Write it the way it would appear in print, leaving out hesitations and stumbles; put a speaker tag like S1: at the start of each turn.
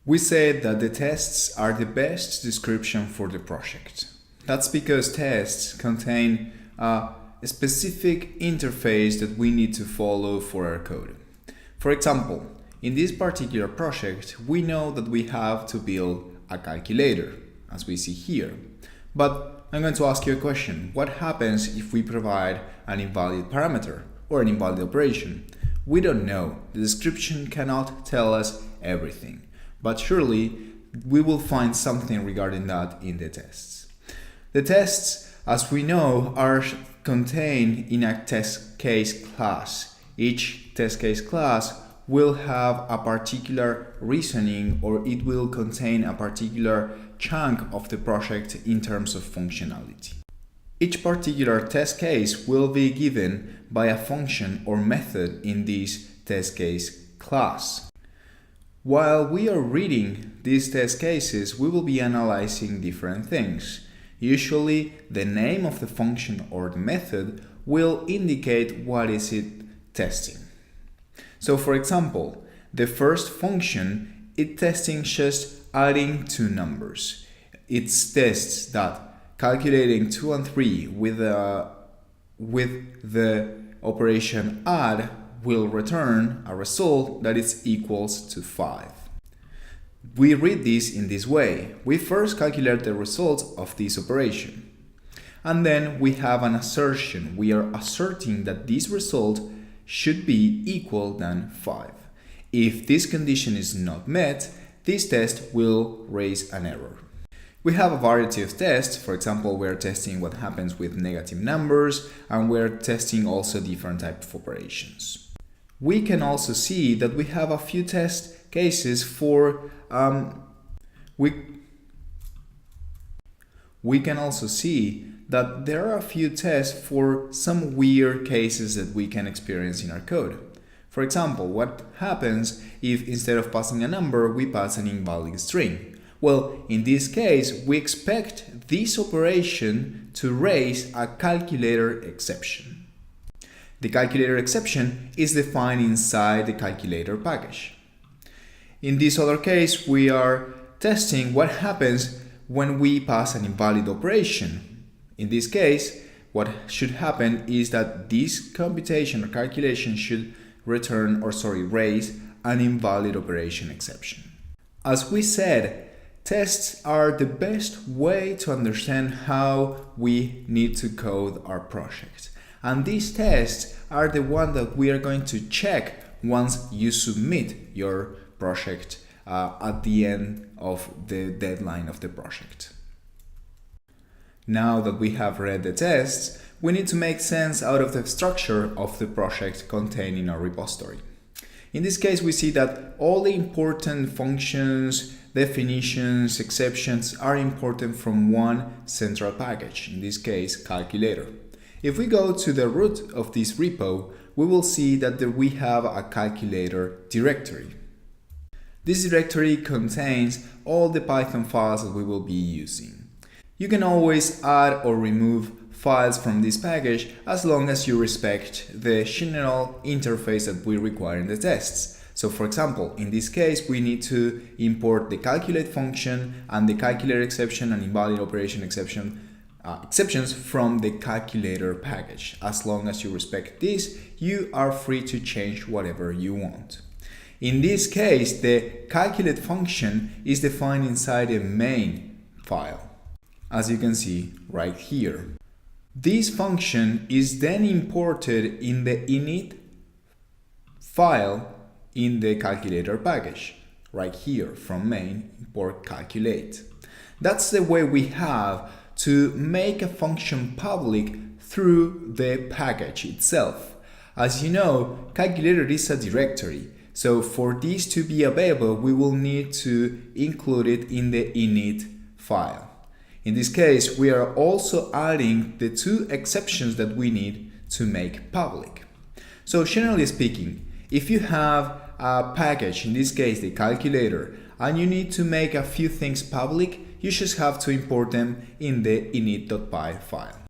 S1: We said that the tests are the best description for the project. That's because tests contain a specific interface that we need to follow for our code. For example, in this particular project, we know that we have to build a calculator, as we see here. But I'm going to ask you a question. What happens if we provide an invalid parameter or an invalid operation? We don't know. The description cannot tell us everything. But surely we will find something regarding that in the tests. The tests, as we know, are contained in a test case class. Each test case class will have a particular reasoning, or it will contain a particular chunk of the project in terms of functionality. Each particular test case will be given by a function or method in this test case class. While we are reading these test cases, we will be analyzing different things. Usually, the name of the function or the method will indicate what is it testing. So, for example, the first function, it's testing just adding two numbers. It tests that calculating 2 and 3 with the operation add will return a result that is equals to 5. We read this in this way. We first calculate the results of this operation. And then we have an assertion. We are asserting that this result should be equal than 5. If this condition is not met, this test will raise an error. We have a variety of tests. For example, we're testing what happens with negative numbers, and we're testing also different types of operations. We can also see that we have a few test cases for we can also see that there are a few tests for some weird cases that we can experience in our code. For example, what happens if instead of passing a number, we pass an invalid string? Well, in this case, we expect this operation to raise a calculator exception. The calculator exception is defined inside the calculator package. In this other case, we are testing what happens when we pass an invalid operation. In this case, what should happen is that this computation or calculation should raise an invalid operation exception. As we said, tests are the best way to understand how we need to code our project. And these tests are the ones that we are going to check once you submit your project at the end of the deadline of the project. Now that we have read the tests, we need to make sense out of the structure of the project contained in our repository. In this case, we see that all the important functions, definitions, exceptions are imported from one central package, in this case, calculator. If we go to the root of this repo, we will see that we have a calculator directory. This directory contains all the Python files that we will be using. You can always add or remove files from this package as long as you respect the general interface that we require in the tests. So for example, in this case, we need to import the calculate function and the calculator exception and invalid operation exceptions from the calculator package. As long as you respect this, you are free to change whatever you want. In this case, the calculate function is defined inside a main file, as you can see right here. This function is then imported in the init file in the calculator package, right here from main import calculate. That's the way we have to make a function public through the package itself. As you know, calculator is a directory, so for this to be available, we will need to include it in the init file. In this case, we are also adding the two exceptions that we need to make public. So generally speaking, if you have a package, in this case the calculator, and you need to make a few things public, you just have to import them in the init.py file.